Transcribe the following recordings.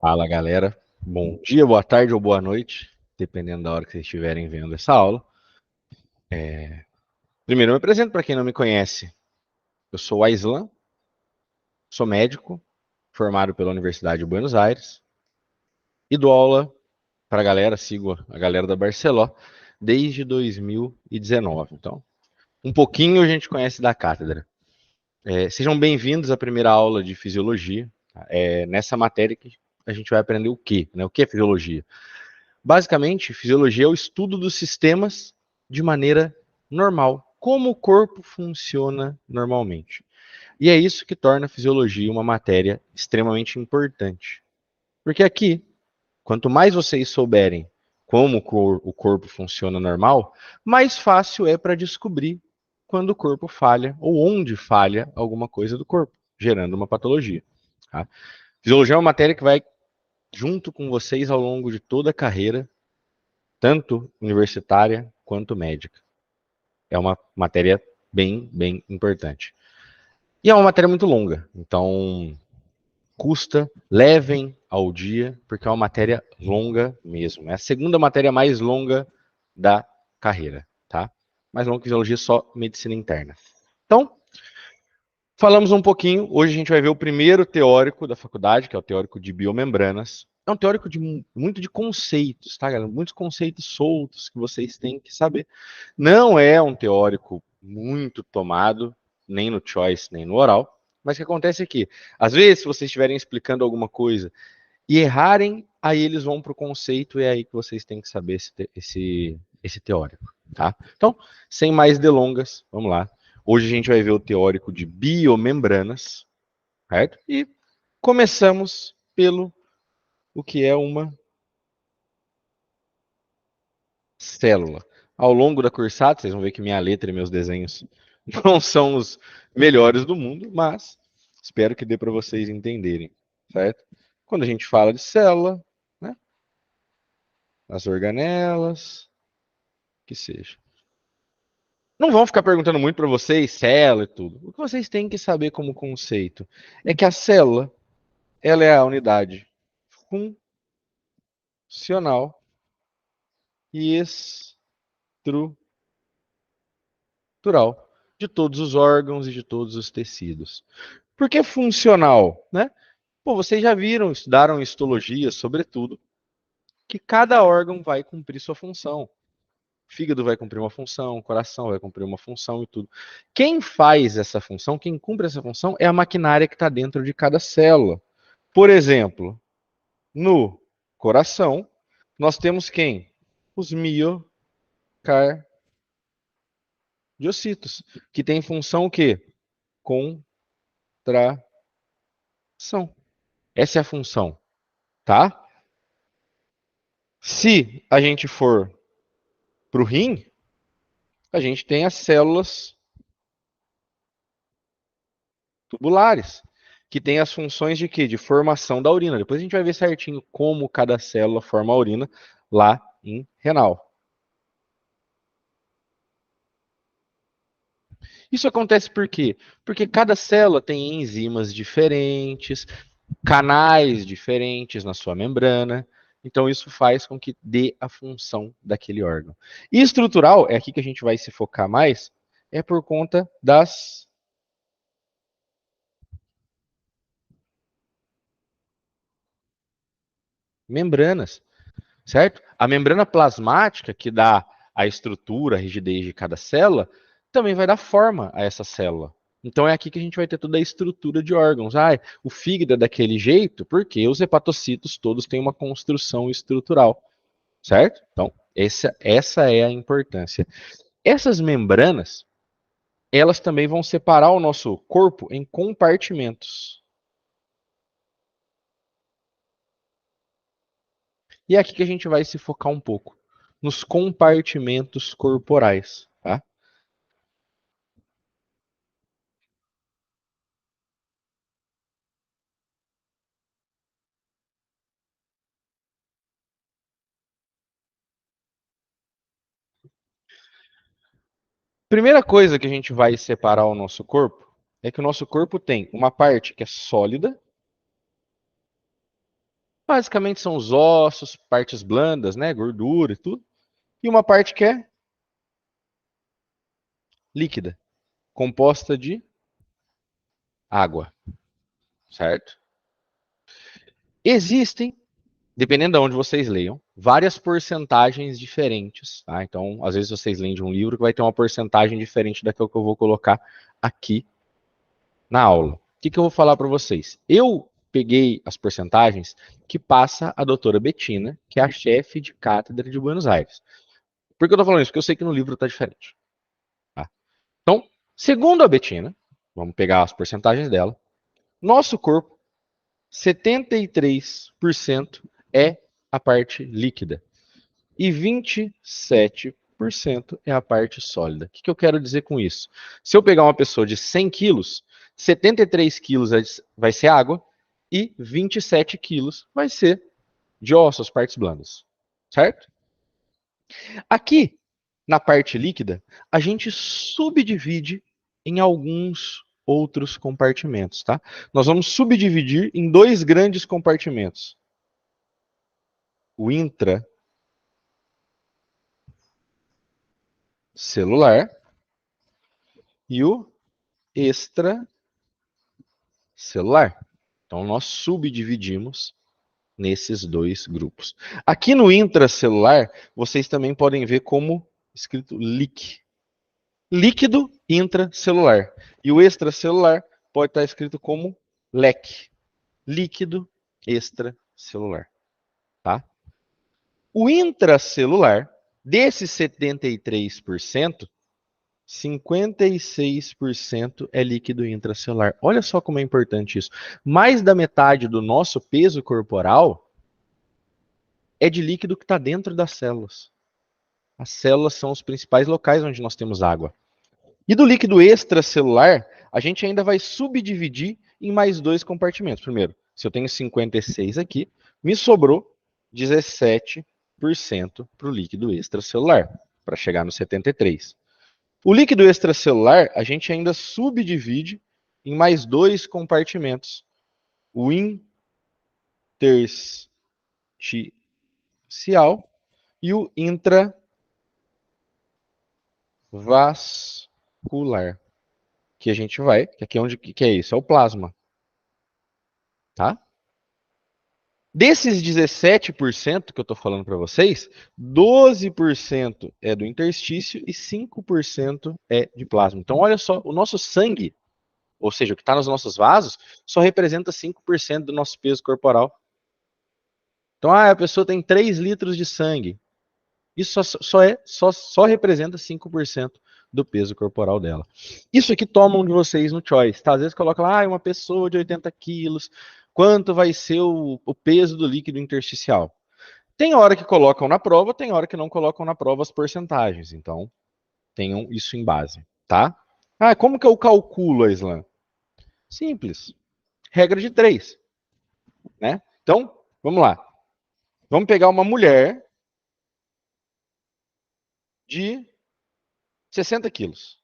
Fala, galera. Bom dia, boa tarde ou boa noite, dependendo da hora que vocês estiverem vendo essa aula. Primeiro, eu me apresento para quem não me conhece. Eu sou o Aislan, sou médico, formado pela Universidade de Buenos Aires e dou aula para a galera, sigo a galera da Barceló desde 2019. Então, um pouquinho a gente conhece da cátedra. Sejam bem-vindos à primeira aula de fisiologia. Nessa matéria que a gente vai aprender o quê? Né? O que é fisiologia? Basicamente, fisiologia é o estudo dos sistemas de maneira normal, como o corpo funciona normalmente. E é isso que torna a fisiologia uma matéria extremamente importante. Porque aqui, quanto mais vocês souberem como o corpo funciona normal, mais fácil é para descobrir quando o corpo falha ou onde falha alguma coisa do corpo, gerando uma patologia. Tá? Fisiologia é uma matéria que vai junto com vocês ao longo de toda a carreira, tanto universitária quanto médica. É uma matéria bem importante. E é uma matéria muito longa, então custa, levem ao dia, porque é uma matéria longa mesmo. É a segunda matéria mais longa da carreira, tá? Mais longa que fisiologia, só medicina interna. Então, falamos um pouquinho, hoje a gente vai ver o primeiro teórico da faculdade, que é o teórico de biomembranas. É um teórico muito de conceitos, tá, galera? Muitos conceitos soltos que vocês têm que saber. Não é um teórico muito tomado, nem no choice, nem no oral. Mas o que acontece é que, às vezes, se vocês estiverem explicando alguma coisa e errarem, aí eles vão para o conceito e é aí que vocês têm que saber esse teórico, tá? Então, sem mais delongas, vamos lá. Hoje a gente vai ver o teórico de biomembranas, certo? E começamos pelo o que é uma célula. Ao longo da cursada, vocês vão ver que minha letra e meus desenhos não são os melhores do mundo, mas espero que dê para vocês entenderem, certo? Quando a gente fala de célula, né, as organelas, que seja. Não vão ficar perguntando muito para vocês, célula e tudo. O que vocês têm que saber como conceito é que a célula, ela é a unidade funcional e estrutural de todos os órgãos e de todos os tecidos. Por que funcional, né? Pô, vocês já viram, estudaram histologia, sobretudo, que cada órgão vai cumprir sua função. O fígado vai cumprir uma função, o coração vai cumprir uma função e tudo. Quem faz essa função, quem cumpre essa função, é a maquinária que está dentro de cada célula. Por exemplo, no coração, nós temos quem? Os miocardiocitos, que tem função o quê? Contração. Essa é a função, tá? Se a gente for para o rim, a gente tem as células tubulares, que tem as funções de quê? De formação da urina. Depois a gente vai ver certinho como cada célula forma a urina lá em renal. Isso acontece por quê? Porque cada célula tem enzimas diferentes, canais diferentes na sua membrana. Então, isso faz com que dê a função daquele órgão. E estrutural, é aqui que a gente vai se focar mais, é por conta das membranas, certo? A membrana plasmática, que dá a estrutura, a rigidez de cada célula, também vai dar forma a essa célula. Então é aqui que a gente vai ter toda a estrutura de órgãos. Ah, o fígado é daquele jeito porque os hepatocitos todos têm uma construção estrutural, certo? Então, essa é a importância. Essas membranas, elas também vão separar o nosso corpo em compartimentos. E é aqui que a gente vai se focar um pouco nos compartimentos corporais, tá? Primeira coisa que a gente vai separar o nosso corpo é que o nosso corpo tem uma parte que é sólida, Basicamente são os ossos, partes blandas, né? Gordura e tudo. E uma parte que é líquida, composta de água, certo? Existem, dependendo de onde vocês leiam, várias porcentagens diferentes, tá? Então, às vezes vocês leem de um livro que vai ter uma porcentagem diferente daquilo que eu vou colocar aqui na aula. O que eu vou falar para vocês? Eu peguei as porcentagens que passa a doutora Betina, que é a chefe de cátedra de Buenos Aires. Por que eu tô falando isso? Porque eu sei que no livro tá diferente. Tá? Então, segundo a Betina, vamos pegar as porcentagens dela, nosso corpo, 73% é a parte líquida e 27% é a parte sólida. O que eu quero dizer com isso? Se eu pegar uma pessoa de 100 quilos, 73 quilos vai ser água e 27 quilos vai ser de ossos, partes blandas. Certo? Aqui, na parte líquida, a gente subdivide em alguns outros compartimentos, tá? Nós vamos subdividir em dois grandes compartimentos. O intracelular e o extracelular. Então, nós subdividimos nesses dois grupos. Aqui no intracelular, vocês também podem ver como escrito LIC. Líquido intracelular. E o extracelular pode estar escrito como LEC. Líquido extracelular. Tá? O intracelular, desses 73%, 56% é líquido intracelular. Olha só como é importante isso. Mais da metade do nosso peso corporal é de líquido que está dentro das células. As células são os principais locais onde nós temos água. E do líquido extracelular, a gente ainda vai subdividir em mais dois compartimentos. Primeiro, se eu tenho 56 aqui, me sobrou 17% para o líquido extracelular, para chegar no 73%. O líquido extracelular, a gente ainda subdivide em mais dois compartimentos. O intersticial e o intravascular. Que a gente vai, que aqui é onde que é isso? É o plasma. Tá? Desses 17% que eu estou falando para vocês, 12% é do interstício e 5% é de plasma. Então, olha só, o nosso sangue, ou seja, o que está nos nossos vasos, só representa 5% do nosso peso corporal. Então, a pessoa tem 3 litros de sangue. Isso só representa 5% do peso corporal dela. Isso aqui tomam de vocês no Choice. Tá? Às vezes coloca lá, uma pessoa de 80 quilos, quanto vai ser o peso do líquido intersticial? Tem hora que colocam na prova, tem hora que não colocam na prova as porcentagens. Então, tenham isso em base. Tá? Ah, como que eu calculo, Aislan? Simples. Regra de 3. Né? Então, vamos lá. Vamos pegar uma mulher de 60 quilos.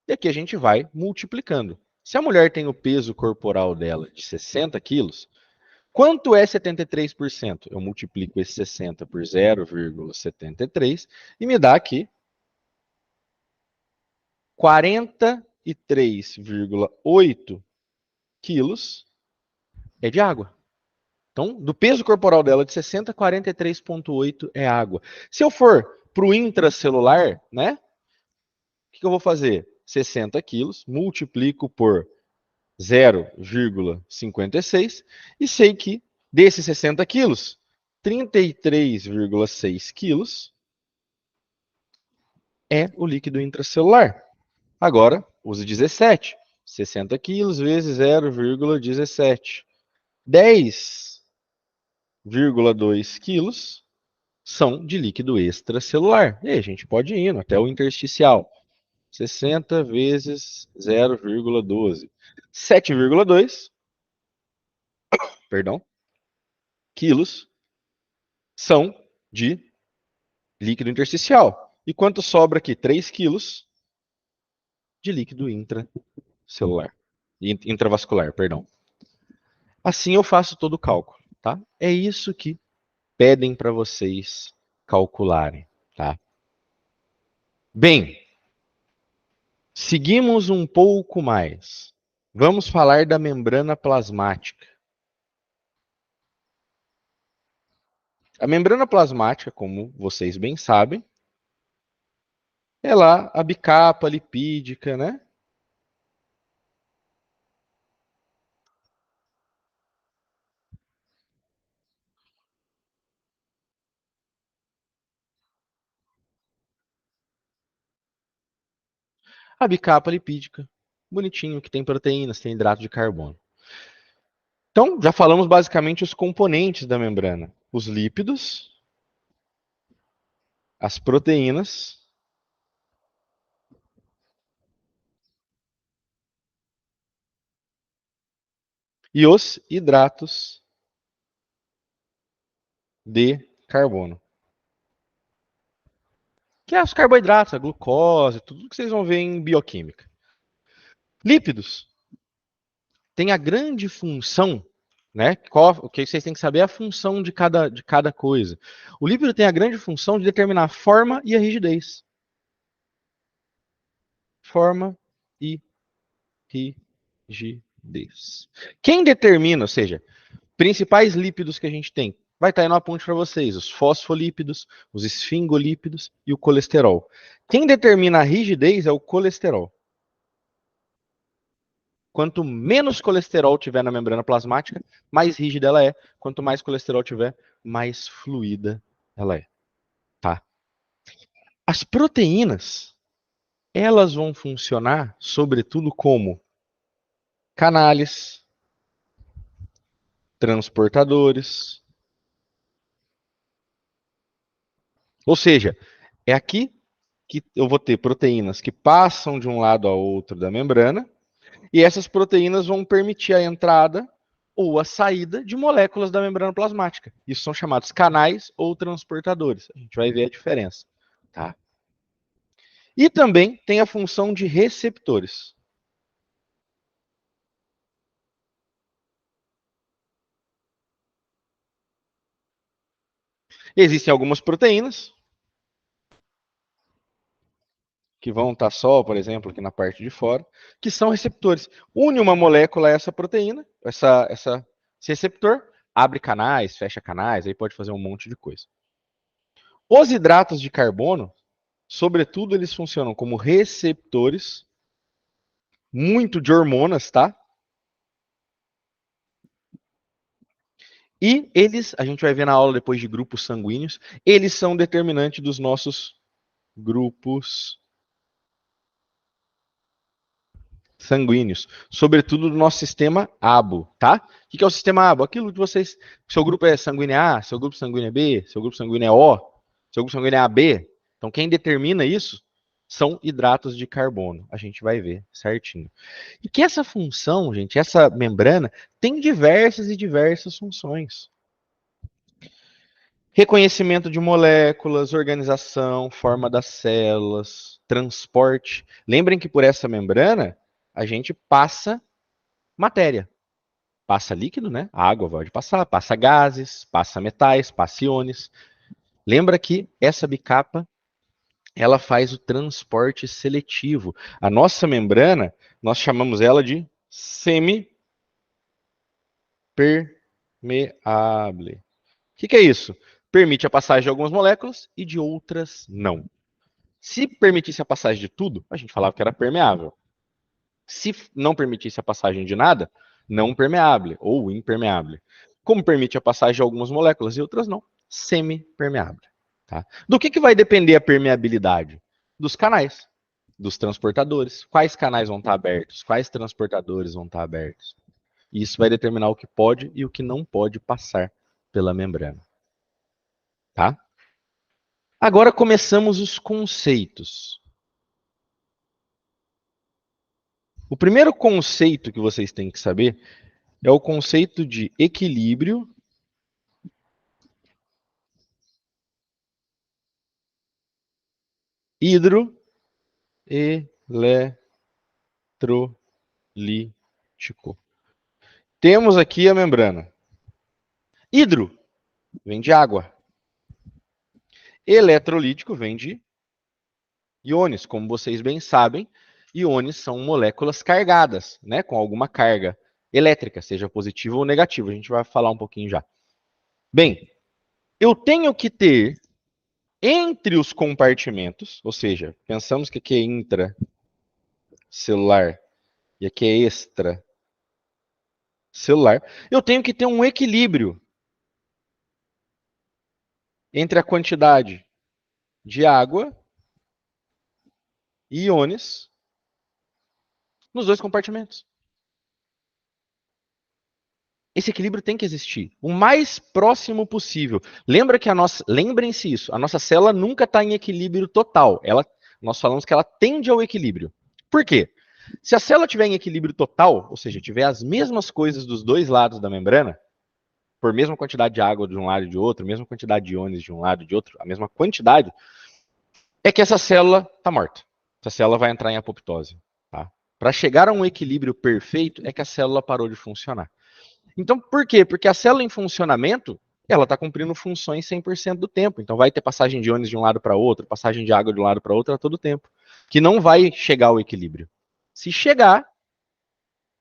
E aqui a gente vai multiplicando. Se a mulher tem o peso corporal dela de 60 quilos, quanto é 73%? Eu multiplico esse 60 por 0,73 e me dá aqui 43,8 quilos é de água. Então, do peso corporal dela de 60, 43,8 é água. Se eu for para o intracelular, né? O que eu vou fazer? 60 quilos, multiplico por 0,56 e sei que desses 60 quilos, 33,6 quilos é o líquido intracelular. Agora, use 17. 60 quilos vezes 0,17. 10,2 quilos são de líquido extracelular. E aí, a gente pode ir até o intersticial. 60 vezes 0,12. 7,2, perdão, quilos são de líquido intersticial. E quanto sobra aqui? 3 quilos de líquido intracelular. Intravascular, perdão. Assim eu faço todo o cálculo, tá? É isso que pedem para vocês calcularem, tá? Bem, seguimos um pouco mais. Vamos falar da membrana plasmática. A membrana plasmática, como vocês bem sabem, é lá a bicapa lipídica, né? A bicapa lipídica, bonitinho, que tem proteínas, tem hidrato de carbono. Então, já falamos basicamente os componentes da membrana: os lípidos, as proteínas e os hidratos de carbono. Que é os carboidratos, a glucose, tudo que vocês vão ver em bioquímica. Lípidos tem a grande função, né? O que vocês têm que saber é a função de cada coisa. O lípido tem a grande função de determinar a forma e a rigidez. Forma e rigidez. Quem determina, ou seja, principais lípidos que a gente tem, vai estar aí no aponte para vocês: os fosfolípidos, os esfingolípidos e o colesterol. Quem determina a rigidez é o colesterol. Quanto menos colesterol tiver na membrana plasmática, mais rígida ela é. Quanto mais colesterol tiver, mais fluida ela é. Tá? As proteínas, elas vão funcionar, sobretudo, como canais, transportadores. Ou seja, é aqui que eu vou ter proteínas que passam de um lado ao outro da membrana, e essas proteínas vão permitir a entrada ou a saída de moléculas da membrana plasmática. Isso são chamados canais ou transportadores. A gente vai ver a diferença. Tá? E também tem a função de receptores. Existem algumas proteínas que vão estar só, por exemplo, aqui na parte de fora, que são receptores. Une uma molécula a essa proteína, esse receptor, abre canais, fecha canais, aí pode fazer um monte de coisa. Os hidratos de carbono, sobretudo, eles funcionam como receptores, muito de hormonas, tá? E eles, a gente vai ver na aula depois de grupos sanguíneos, eles são determinantes dos nossos grupos sanguíneos, sobretudo do nosso sistema ABO, tá? O que é o sistema ABO? Aquilo que vocês, seu grupo é sanguíneo A, seu grupo sanguíneo é B, seu grupo sanguíneo é O, seu grupo sanguíneo é AB. Então quem determina isso são hidratos de carbono. A gente vai ver certinho. E que essa função, gente, essa membrana tem diversas e diversas funções. Reconhecimento de moléculas, organização, forma das células, transporte. Lembrem que por essa membrana a gente passa matéria. Passa líquido, né? A água pode passar, passa gases, passa metais, passa íons. Lembra que essa bicapa ela faz o transporte seletivo. A nossa membrana, nós chamamos ela de semi-permeável. O que é isso? Permite a passagem de algumas moléculas e de outras não. Se permitisse a passagem de tudo, a gente falava que era permeável. Se não permitisse a passagem de nada, não permeável ou impermeável. Como permite a passagem de algumas moléculas e outras não, semi-permeável. Tá? Do que vai depender a permeabilidade? Dos canais, dos transportadores. Quais canais vão estar abertos? Quais transportadores vão estar abertos? Isso vai determinar o que pode e o que não pode passar pela membrana. Tá? Agora começamos os conceitos. O primeiro conceito que vocês têm que saber é o conceito de equilíbrio hidroeletrolítico. Temos aqui a membrana. Hidro vem de água. Eletrolítico vem de íons. Como vocês bem sabem, íons são moléculas carregadas, né, com alguma carga elétrica, seja positiva ou negativa. A gente vai falar um pouquinho já. Bem, eu tenho que ter entre os compartimentos, ou seja, pensamos que aqui é intracelular e aqui é extracelular, eu tenho que ter um equilíbrio entre a quantidade de água e íons nos dois compartimentos. Esse equilíbrio tem que existir o mais próximo possível. Lembrem-se isso, a nossa célula nunca está em equilíbrio total. Nós falamos que ela tende ao equilíbrio. Por quê? Se a célula estiver em equilíbrio total, ou seja, tiver as mesmas coisas dos dois lados da membrana, por mesma quantidade de água de um lado e de outro, mesma quantidade de íons de um lado e de outro, a mesma quantidade, é que essa célula está morta. Essa célula vai entrar em apoptose. Tá? Para chegar a um equilíbrio perfeito, é que a célula parou de funcionar. Então, por quê? Porque a célula em funcionamento, ela está cumprindo funções 100% do tempo. Então, vai ter passagem de íons de um lado para outro, passagem de água de um lado para outro a todo tempo, que não vai chegar ao equilíbrio. Se chegar,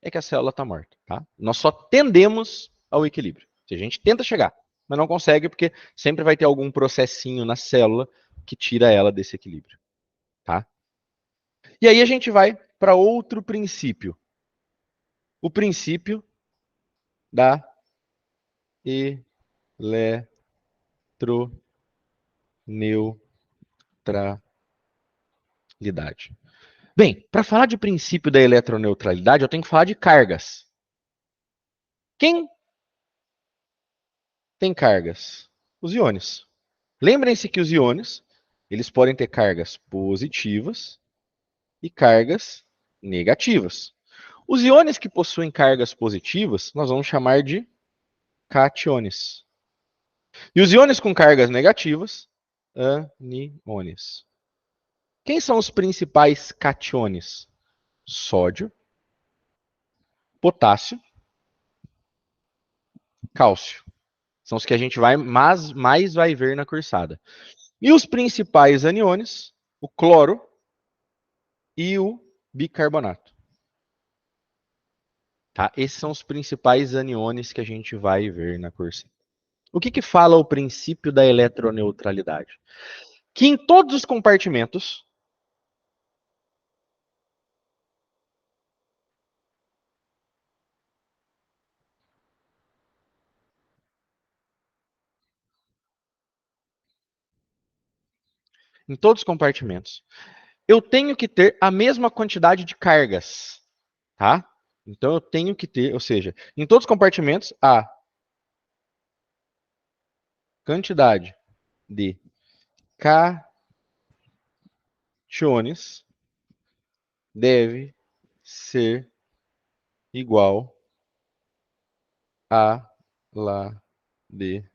é que a célula está morta. Tá? Nós só tendemos ao equilíbrio. Se a gente tenta chegar, mas não consegue, porque sempre vai ter algum processinho na célula que tira ela desse equilíbrio. Tá? E aí a gente vai para outro princípio. O princípio da eletroneutralidade. Bem, para falar de princípio da eletroneutralidade, eu tenho que falar de cargas. Quem tem cargas? Os íons. Lembrem-se que os íons, eles podem ter cargas positivas e cargas negativas. Os íons que possuem cargas positivas, nós vamos chamar de cationes. E os íons com cargas negativas, aniões. Quem são os principais cationes? Sódio, potássio, cálcio. São os que a gente mais vai ver na cursada. E os principais aniões, o cloro e o bicarbonato. Tá? Esses são os principais aniões que a gente vai ver na cursada. O que fala o princípio da eletroneutralidade? Que em todos os compartimentos, eu tenho que ter a mesma quantidade de cargas, tá? Então eu tenho que ter, ou seja, em todos os compartimentos, a quantidade de cationes deve ser igual a lá de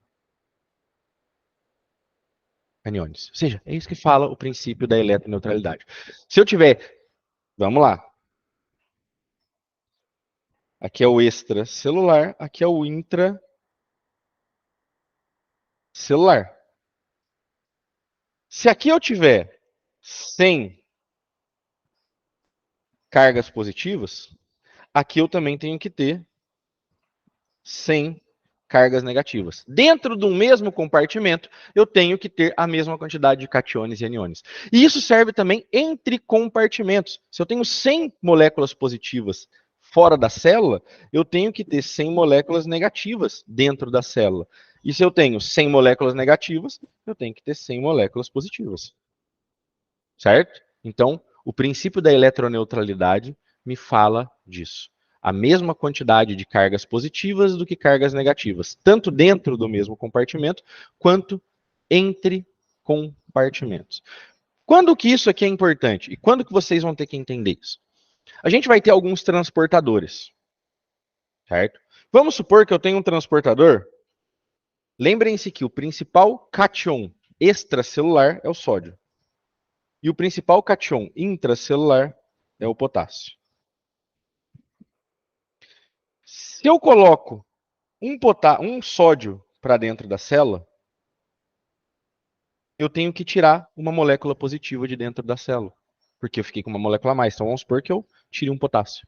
aniões. Ou seja, é isso que fala o princípio da eletroneutralidade. Se eu tiver, vamos lá, aqui é o extracelular, aqui é o intracelular. Se aqui eu tiver 100 cargas positivas, aqui eu também tenho que ter 100 cargas negativas. Dentro do mesmo compartimento, eu tenho que ter a mesma quantidade de cationes e aniões. E isso serve também entre compartimentos. Se eu tenho 100 moléculas positivas fora da célula, eu tenho que ter 100 moléculas negativas dentro da célula. E se eu tenho 100 moléculas negativas, eu tenho que ter 100 moléculas positivas. Certo? Então, o princípio da eletroneutralidade me fala disso. A mesma quantidade de cargas positivas do que cargas negativas, tanto dentro do mesmo compartimento, quanto entre compartimentos. Quando que isso aqui é importante? E quando que vocês vão ter que entender isso? A gente vai ter alguns transportadores, certo? Vamos supor que eu tenho um transportador. Lembrem-se que o principal cátion extracelular é o sódio. E o principal cátion intracelular é o potássio. Se eu coloco um sódio para dentro da célula, eu tenho que tirar uma molécula positiva de dentro da célula, porque eu fiquei com uma molécula a mais. Então vamos supor que eu tire um potássio.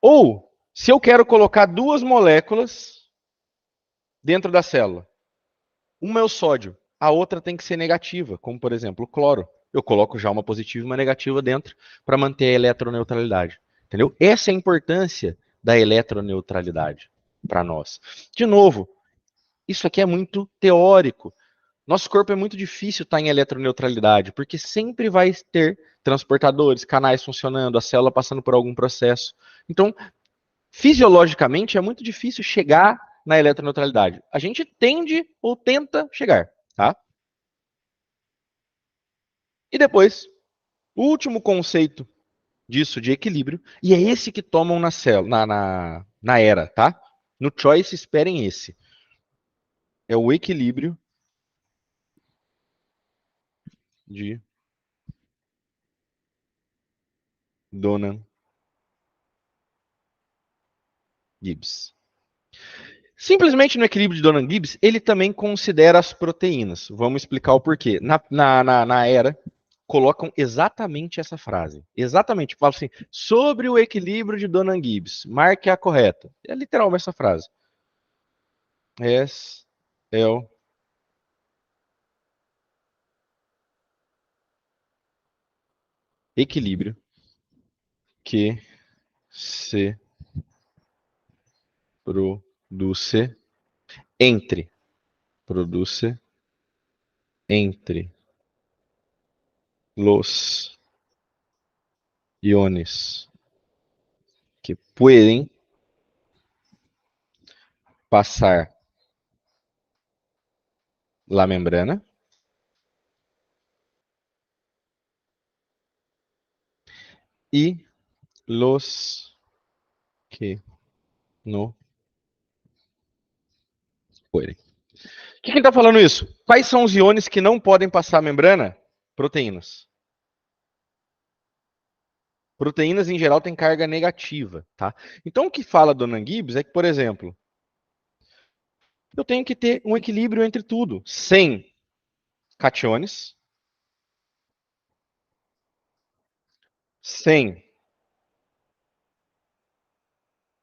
Ou, se eu quero colocar duas moléculas dentro da célula, uma é o sódio, a outra tem que ser negativa, como por exemplo o cloro. Eu coloco já uma positiva e uma negativa dentro para manter a eletroneutralidade. Entendeu? Essa é a importância da eletroneutralidade para nós. De novo, isso aqui é muito teórico. Nosso corpo é muito difícil estar em eletroneutralidade, porque sempre vai ter transportadores, canais funcionando, a célula passando por algum processo. Então, fisiologicamente, é muito difícil chegar na eletroneutralidade. A gente tende ou tenta chegar, tá? E depois, o último conceito disso de equilíbrio, e é esse que tomam na célula, na era, tá? No choice, esperem esse. É o equilíbrio de Donnan-Gibbs. Simplesmente no equilíbrio de Donnan-Gibbs, ele também considera as proteínas. Vamos explicar o porquê. Na era, colocam exatamente essa frase. Exatamente. Falam assim, sobre o equilíbrio de Donnan-Gibbs, marque a correta. É literalmente essa frase. S, L, equilíbrio que se produce entre produce entre los iones que pueden pasar la membrana y los que no pueden. O que ele está falando isso? Quais são os íons que não podem passar a membrana? Proteínas. Proteínas, em geral, têm carga negativa, tá? Então, o que fala Donnan-Gibbs é que, por exemplo, eu tenho que ter um equilíbrio entre tudo, sem cationes, sem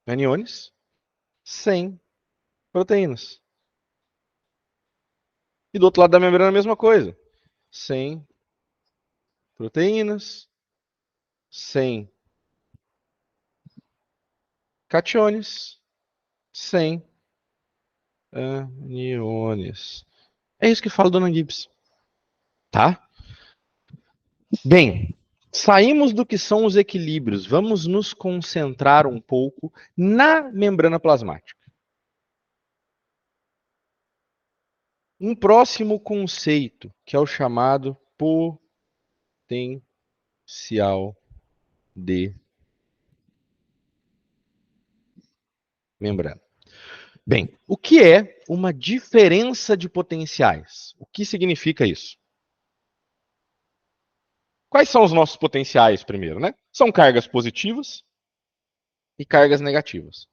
anions, sem proteínas. E do outro lado da membrana, a mesma coisa. Sem proteínas, sem cationes, sem anions. É isso que fala Donnan Gibbs. Tá? Bem, saímos do que são os equilíbrios. Vamos nos concentrar um pouco na membrana plasmática. Um próximo conceito, que é o chamado potencial de membrana. Bem, o que é uma diferença de potenciais? O que significa isso? Quais são os nossos potenciais primeiro, né? São cargas positivas e cargas negativas.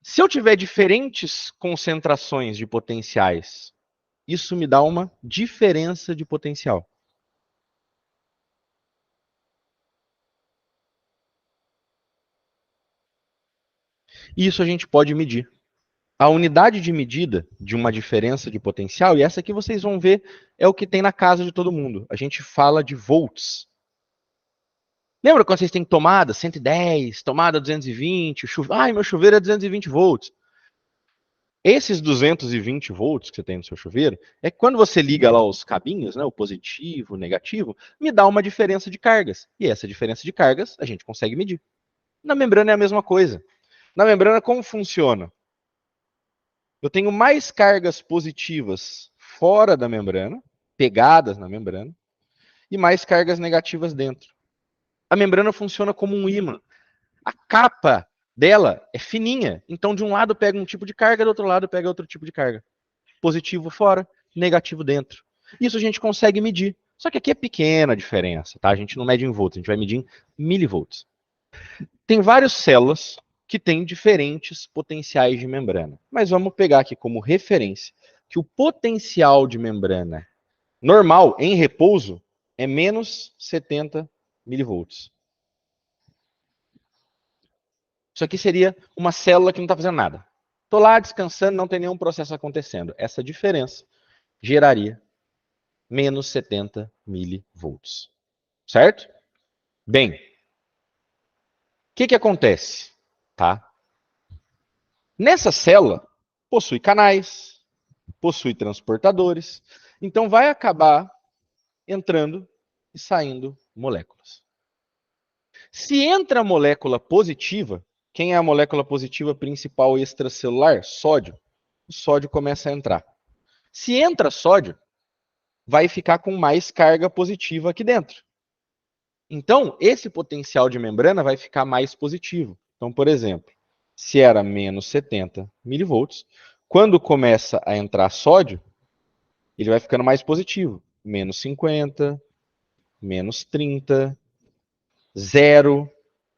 Se eu tiver diferentes concentrações de potenciais, isso me dá uma diferença de potencial. E isso a gente pode medir. A unidade de medida de uma diferença de potencial, e essa aqui vocês vão ver, é o que tem na casa de todo mundo. A gente fala de volts. Lembra quando vocês têm tomada 110, tomada 220, ai, meu chuveiro é 220 volts. Esses 220 volts que você tem no seu chuveiro, é que quando você liga lá os cabinhos, né, o positivo, o negativo, me dá uma diferença de cargas. E essa diferença de cargas a gente consegue medir. Na membrana é a mesma coisa. Na membrana, como funciona? Eu tenho mais cargas positivas fora da membrana, pegadas na membrana, e mais cargas negativas dentro. A membrana funciona como um ímã. A capa dela é fininha, então de um lado pega um tipo de carga, do outro lado pega outro tipo de carga. Positivo fora, negativo dentro. Isso a gente consegue medir. Só que aqui é pequena a diferença, tá? A gente não mede em volts, a gente vai medir em milivolts. Tem várias células que têm diferentes potenciais de membrana. Mas vamos pegar aqui como referência que o potencial de membrana normal em repouso é menos 70 milivolts. Isso aqui seria uma célula que não está fazendo nada. Estou lá descansando, não tem nenhum processo acontecendo. Essa diferença geraria menos 70 milivolts. Certo? Bem, o que acontece? Tá? Nessa célula, possui canais, possui transportadores, então vai acabar entrando e saindo moléculas. Se entra a molécula positiva, quem é a molécula positiva principal extracelular? Sódio. O sódio começa a entrar. Se entra sódio, vai ficar com mais carga positiva aqui dentro. Então, esse potencial de membrana vai ficar mais positivo. Então, por exemplo, se era menos 70 milivolts, quando começa a entrar sódio, ele vai ficando mais positivo. Menos 50, menos 30, 0,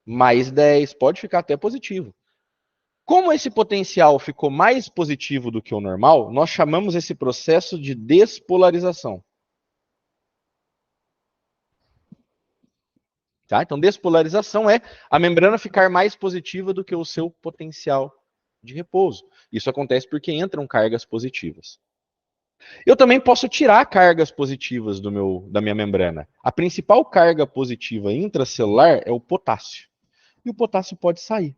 mais 10, pode ficar até positivo. Como esse potencial ficou mais positivo do que o normal, nós chamamos esse processo de despolarização. Tá? Então, despolarização é a membrana ficar mais positiva do que o seu potencial de repouso. Isso acontece porque entram cargas positivas. Eu também posso tirar cargas positivas da minha membrana. A principal carga positiva intracelular é o potássio. E o potássio pode sair.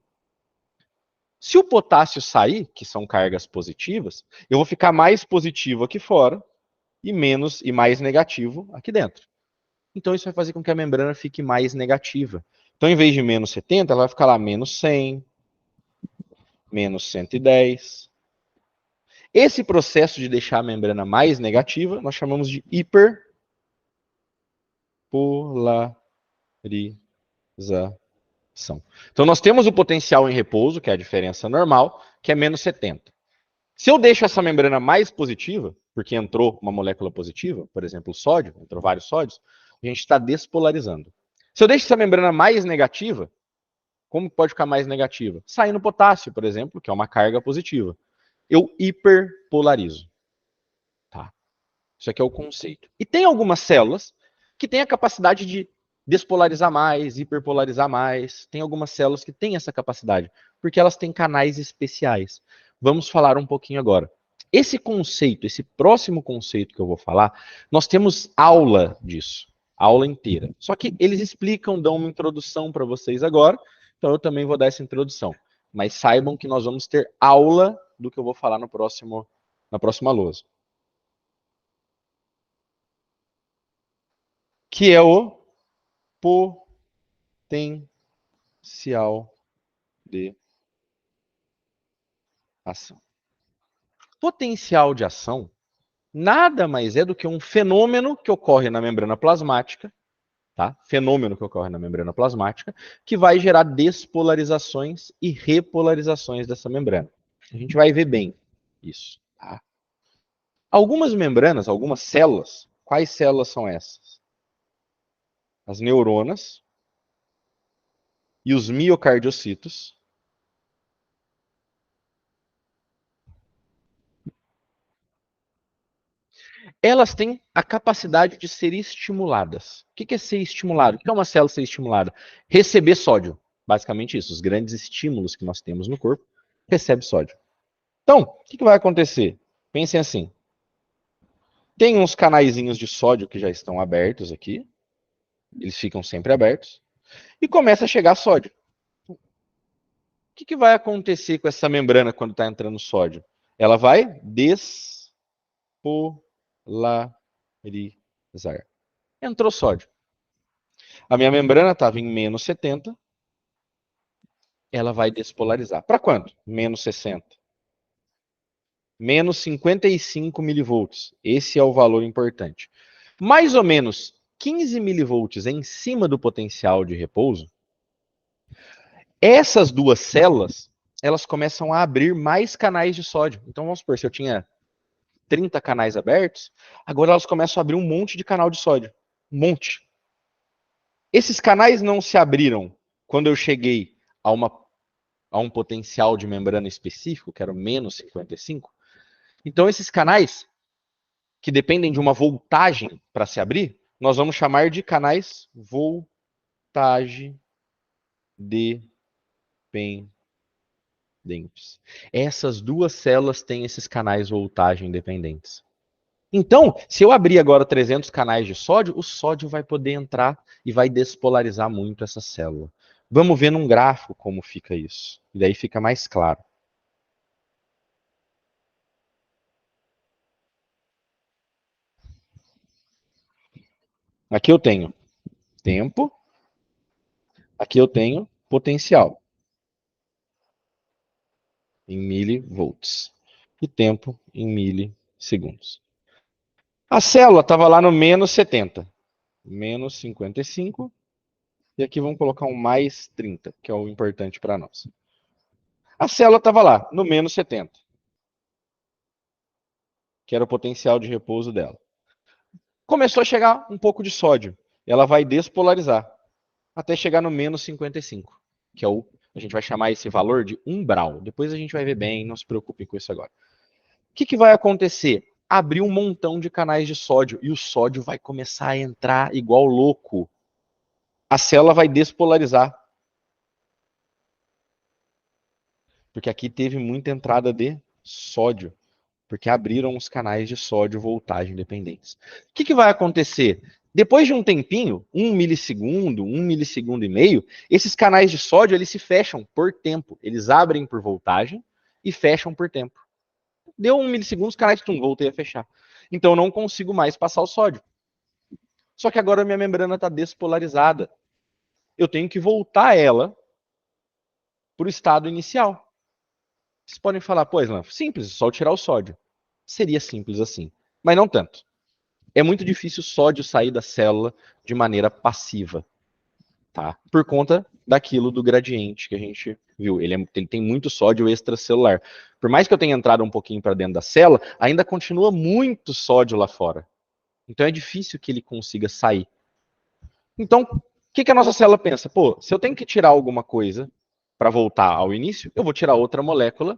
Se o potássio sair, que são cargas positivas, eu vou ficar mais positivo aqui fora e menos e mais negativo aqui dentro. Então isso vai fazer com que a membrana fique mais negativa. Então, em vez de menos 70, ela vai ficar lá menos 100, menos 110. Esse processo de deixar a membrana mais negativa, nós chamamos de hiperpolarização. Então, nós temos o potencial em repouso, que é a diferença normal, que é menos 70. Se eu deixo essa membrana mais positiva, porque entrou uma molécula positiva, por exemplo, o sódio, entrou vários sódios, a gente está despolarizando. Se eu deixo essa membrana mais negativa, como pode ficar mais negativa? Saindo potássio, por exemplo, que é uma carga positiva. Eu hiperpolarizo. Tá? Isso aqui é o conceito. E tem algumas células que têm a capacidade de despolarizar mais, hiperpolarizar mais. Tem algumas células que têm essa capacidade, porque elas têm canais especiais. Vamos falar um pouquinho agora. Esse conceito, esse próximo conceito que eu vou falar, nós temos aula disso, aula inteira. Só que eles explicam, dão uma introdução para vocês agora, então eu também vou dar essa introdução. Mas saibam que nós vamos ter aula do que eu vou falar na próxima lousa. Que é o potencial de ação. Potencial de ação nada mais é do que um fenômeno que ocorre na membrana plasmática, tá? Fenômeno que ocorre na membrana plasmática, que vai gerar despolarizações e repolarizações dessa membrana. A gente vai ver bem isso, tá? Algumas membranas, algumas células, quais células são essas? As neuronas e os miocardiocitos. Elas têm a capacidade de ser estimuladas. O que é ser estimulado? O que é uma célula ser estimulada? Receber sódio. Basicamente isso. Os grandes estímulos que nós temos no corpo recebem sódio. Então, o que vai acontecer? Pensem assim. Tem uns canaizinhos de sódio que já estão abertos aqui. Eles ficam sempre abertos. E começa a chegar sódio. O que vai acontecer com essa membrana quando está entrando sódio? Ela vai despolarizar. Entrou sódio. A minha membrana estava em menos 70. Ela vai despolarizar. Para quanto? Menos 60. Menos 55 milivolts. Esse é o valor importante. Mais ou menos 15 milivolts em cima do potencial de repouso. Essas duas células, elas começam a abrir mais canais de sódio. Então vamos supor, se eu tinha 30 canais abertos, agora elas começam a abrir um monte de canal de sódio. Um monte. Esses canais não se abriram quando eu cheguei a um potencial de membrana específico, que era o menos 55. Então, esses canais que dependem de uma voltagem para se abrir, nós vamos chamar de canais voltagem dependentes. Essas duas células têm esses canais voltagem dependentes. Então, se eu abrir agora 300 canais de sódio, o sódio vai poder entrar e vai despolarizar muito essa célula. Vamos ver num gráfico como fica isso. E daí fica mais claro. Aqui eu tenho tempo, aqui eu tenho potencial em milivolts e tempo em milissegundos. A célula estava lá no menos 70, menos 55, e aqui vamos colocar um mais 30, que é o importante para nós. A célula estava lá no menos 70, que era o potencial de repouso dela. Começou a chegar um pouco de sódio, ela vai despolarizar até chegar no menos 55, que é o, a gente vai chamar esse valor de umbral. Depois a gente vai ver bem, não se preocupe com isso agora. O que vai acontecer? Abrir um montão de canais de sódio e o sódio vai começar a entrar igual louco. A célula vai despolarizar. Porque aqui teve muita entrada de sódio. Porque abriram os canais de sódio voltagem dependentes. O que vai acontecer? Depois de um tempinho, 1 milissegundo e meio, esses canais de sódio eles se fecham por tempo. Eles abrem por voltagem e fecham por tempo. Deu 1 milissegundo, os canais voltei a fechar. Então eu não consigo mais passar o sódio. Só que agora a minha membrana está despolarizada. Eu tenho que voltar ela para o estado inicial. Vocês podem falar, pô, Islam, simples, só tirar o sódio. Seria simples assim, mas não tanto. É muito difícil o sódio sair da célula de maneira passiva, tá? Por conta daquilo do gradiente que a gente viu. Ele tem muito sódio extracelular. Por mais que eu tenha entrado um pouquinho para dentro da célula, ainda continua muito sódio lá fora. Então é difícil que ele consiga sair. Então, o que a nossa célula pensa? Pô, se eu tenho que tirar alguma coisa para voltar ao início, eu vou tirar outra molécula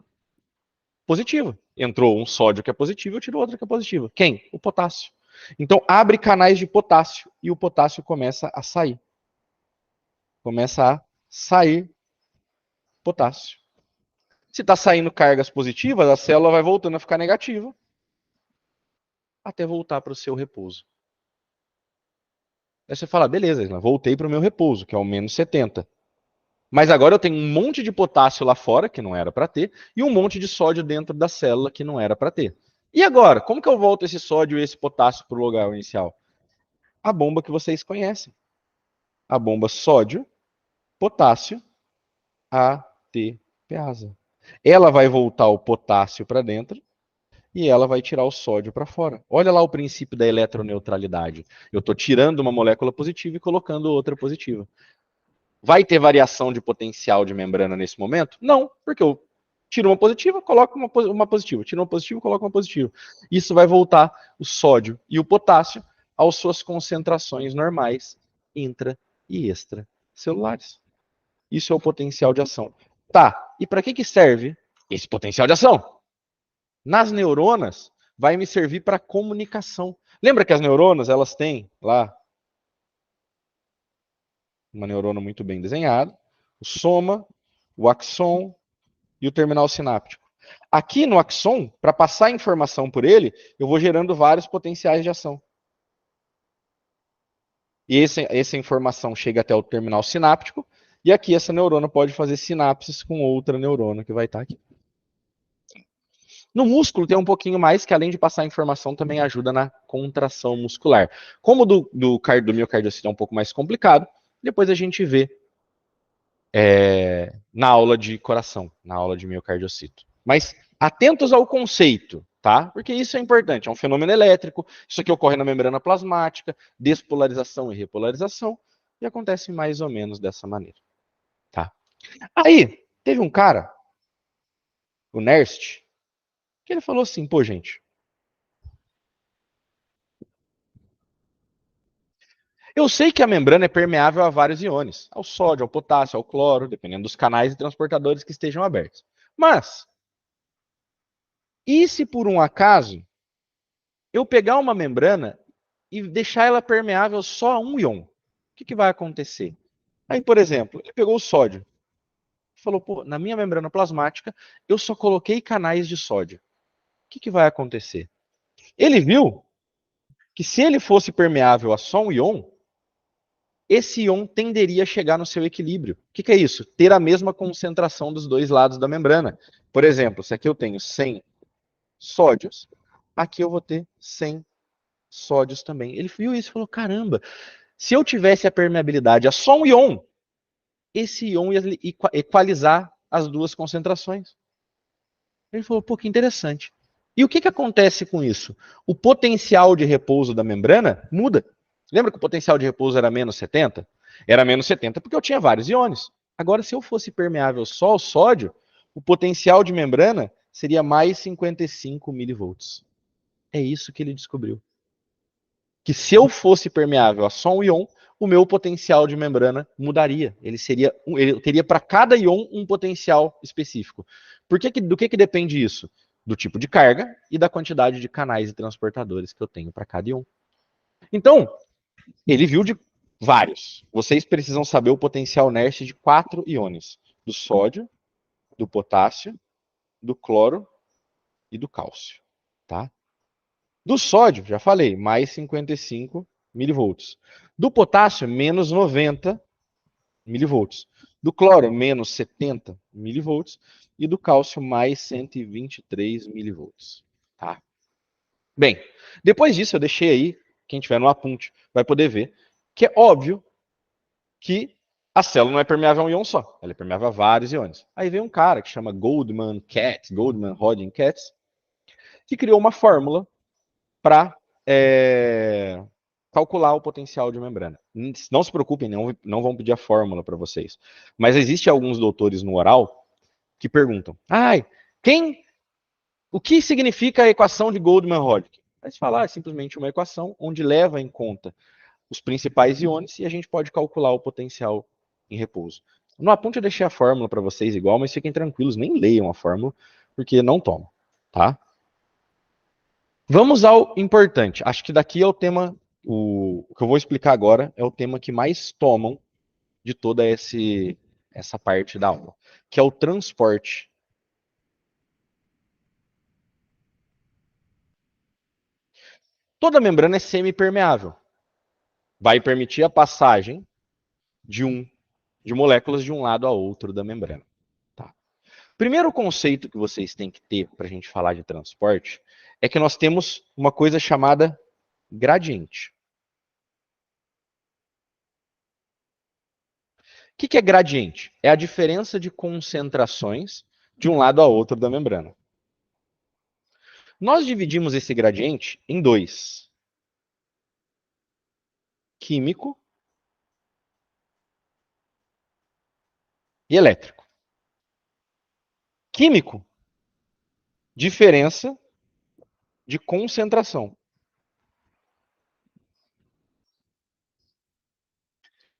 positiva. Entrou um sódio que é positivo, eu tiro outra que é positiva. Quem? O potássio. Então, abre canais de potássio e o potássio começa a sair. Começa a sair potássio. Se está saindo cargas positivas, a célula vai voltando a ficar negativa até voltar para o seu repouso. Aí você fala, beleza, voltei para o meu repouso, que é o menos 70. Mas agora eu tenho um monte de potássio lá fora, que não era para ter, e um monte de sódio dentro da célula, que não era para ter. E agora? Como que eu volto esse sódio e esse potássio para o lugar inicial? A bomba que vocês conhecem. A bomba sódio, potássio, ATPase. Ela vai voltar o potássio para dentro e ela vai tirar o sódio para fora. Olha lá o princípio da eletroneutralidade. Eu estou tirando uma molécula positiva e colocando outra positiva. Vai ter variação de potencial de membrana nesse momento? Não, porque eu tiro uma positiva, coloco uma positiva. Tiro uma positiva, coloco uma positiva. Isso vai voltar o sódio e o potássio às suas concentrações normais, intra e extracelulares. Isso é o potencial de ação. Tá, e para que serve esse potencial de ação? Nas neuronas, vai me servir para comunicação. Lembra que as neuronas, elas têm lá uma neurona muito bem desenhada, o soma, o axon e o terminal sináptico. Aqui no axon, para passar informação por ele, eu vou gerando vários potenciais de ação. E essa informação chega até o terminal sináptico, e aqui essa neurona pode fazer sinapses com outra neurona que vai estar aqui. No músculo tem um pouquinho mais, que além de passar informação, também ajuda na contração muscular. Como do miocardiocito é um pouco mais complicado, depois a gente vê na aula de coração, na aula de miocardiocito. Mas atentos ao conceito, tá? Porque isso é importante. É um fenômeno elétrico, isso aqui ocorre na membrana plasmática, despolarização e repolarização, e acontece mais ou menos dessa maneira, tá? Aí, teve um cara, o Nernst, que ele falou assim, pô, gente, Eu sei que a membrana é permeável a vários íons, ao sódio, ao potássio, ao cloro, dependendo dos canais e transportadores que estejam abertos. Mas, e se por um acaso eu pegar uma membrana e deixar ela permeável só a um íon? O que vai acontecer? Aí, por exemplo, ele pegou o sódio e falou, pô, na minha membrana plasmática eu só coloquei canais de sódio. O que vai acontecer? Ele viu que se ele fosse permeável a só um íon, esse íon tenderia a chegar no seu equilíbrio. O que é isso? Ter a mesma concentração dos dois lados da membrana. Por exemplo, se aqui eu tenho 100 sódios, aqui eu vou ter 100 sódios também. Ele viu isso e falou, caramba, se eu tivesse a permeabilidade a só um íon, esse íon ia equalizar as duas concentrações. Ele falou, pô, que interessante. E o que acontece com isso? O potencial de repouso da membrana muda. Lembra que o potencial de repouso era menos 70? Era menos 70 porque eu tinha vários íons. Agora, se eu fosse permeável só ao sódio, o potencial de membrana seria mais 55 milivolts. É isso que ele descobriu. Que se eu fosse permeável a só um íon, o meu potencial de membrana mudaria. Ele teria para cada íon um potencial específico. Do que depende isso? Do tipo de carga e da quantidade de canais e transportadores que eu tenho para cada íon. Então, ele viu de vários. Vocês precisam saber o potencial NERST de 4 íons: do sódio, do potássio, do cloro e do cálcio. Tá? Do sódio, já falei, mais 55 milivolts. Do potássio, menos 90 milivolts. Do cloro, menos 70 milivolts. E do cálcio, mais 123 milivolts. Tá? Bem, depois disso eu deixei aí, quem tiver no apunte vai poder ver, que é óbvio que a célula não é permeável a um íon só, ela é permeável a vários íons. Aí vem um cara que chama Goldman Hodgkin Katz, que criou uma fórmula para calcular o potencial de membrana. Não se preocupem, não vão pedir a fórmula para vocês. Mas existe alguns doutores no oral que perguntam: o que significa a equação de Goldman-Hodgkin? Aí se falar, é simplesmente uma equação onde leva em conta os principais íons e a gente pode calcular o potencial em repouso. No aponte eu deixei a fórmula para vocês igual, mas fiquem tranquilos, nem leiam a fórmula, porque não tomam, tá? Vamos ao importante. Acho que daqui é o tema, o que eu vou explicar agora é o tema que mais tomam de toda essa parte da aula, que é o transporte. Toda membrana é semipermeável. Vai permitir a passagem de moléculas de um lado a outro da membrana. Tá? Primeiro conceito que vocês têm que ter para a gente falar de transporte é que nós temos uma coisa chamada gradiente. O que é gradiente? É a diferença de concentrações de um lado a outro da membrana. Nós dividimos esse gradiente em dois: químico e elétrico. Químico, diferença de concentração.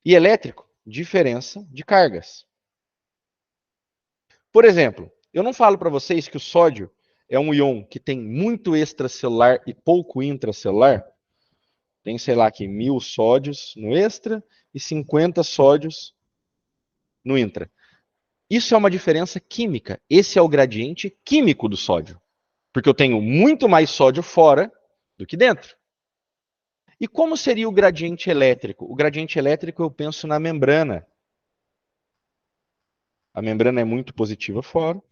E elétrico, diferença de cargas. Por exemplo, eu não falo para vocês que o sódio é um íon que tem muito extracelular e pouco intracelular? Tem, sei lá, aqui 1000 sódios no extra e 50 sódios no intra. Isso é uma diferença química. Esse é o gradiente químico do sódio. Porque eu tenho muito mais sódio fora do que dentro. E como seria o gradiente elétrico? O gradiente elétrico eu penso na membrana. A membrana é muito positiva fora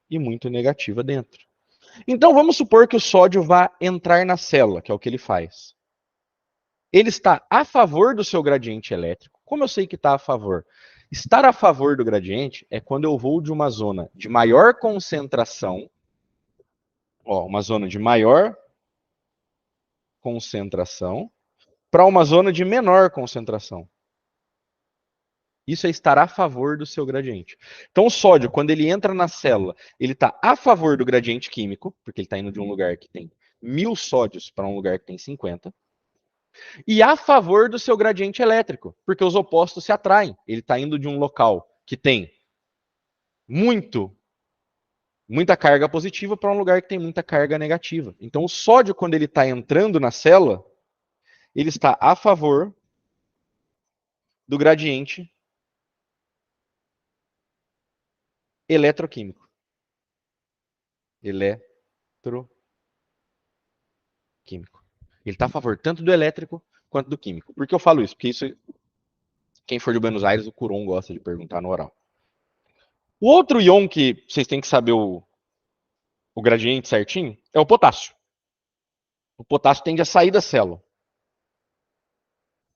e muito negativa dentro. Então vamos supor que o sódio vá entrar na célula, que é o que ele faz. Ele está a favor do seu gradiente elétrico. Como eu sei que está a favor? Estar a favor do gradiente é quando eu vou de uma zona de maior concentração, uma zona de maior concentração, para uma zona de menor concentração. Isso é estar a favor do seu gradiente. Então, o sódio, quando ele entra na célula, ele está a favor do gradiente químico, porque ele está indo de um lugar que tem 1000 sódios para um lugar que tem 50. E a favor do seu gradiente elétrico, porque os opostos se atraem. Ele está indo de um local que tem muita carga positiva para um lugar que tem muita carga negativa. Então, o sódio, quando ele está entrando na célula, ele está a favor do gradiente eletroquímico. Eletroquímico. Ele está a favor tanto do elétrico quanto do químico. Por que eu falo isso? Porque isso, quem for de Buenos Aires, o Curon gosta de perguntar no oral. O outro íon que vocês têm que saber o gradiente certinho é o potássio. O potássio tende a sair da célula.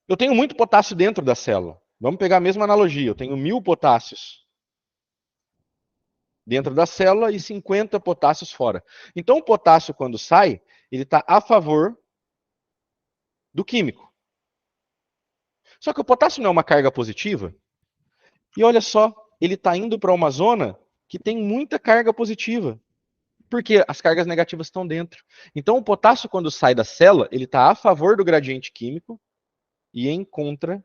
Eu tenho muito potássio dentro da célula. Vamos pegar a mesma analogia. Eu tenho 1000 potássios dentro da célula e 50 potássios fora. Então, o potássio, quando sai, ele está a favor do químico. Só que o potássio não é uma carga positiva. E olha só, ele está indo para uma zona que tem muita carga positiva. Porque as cargas negativas estão dentro. Então, o potássio, quando sai da célula, ele está a favor do gradiente químico e em contra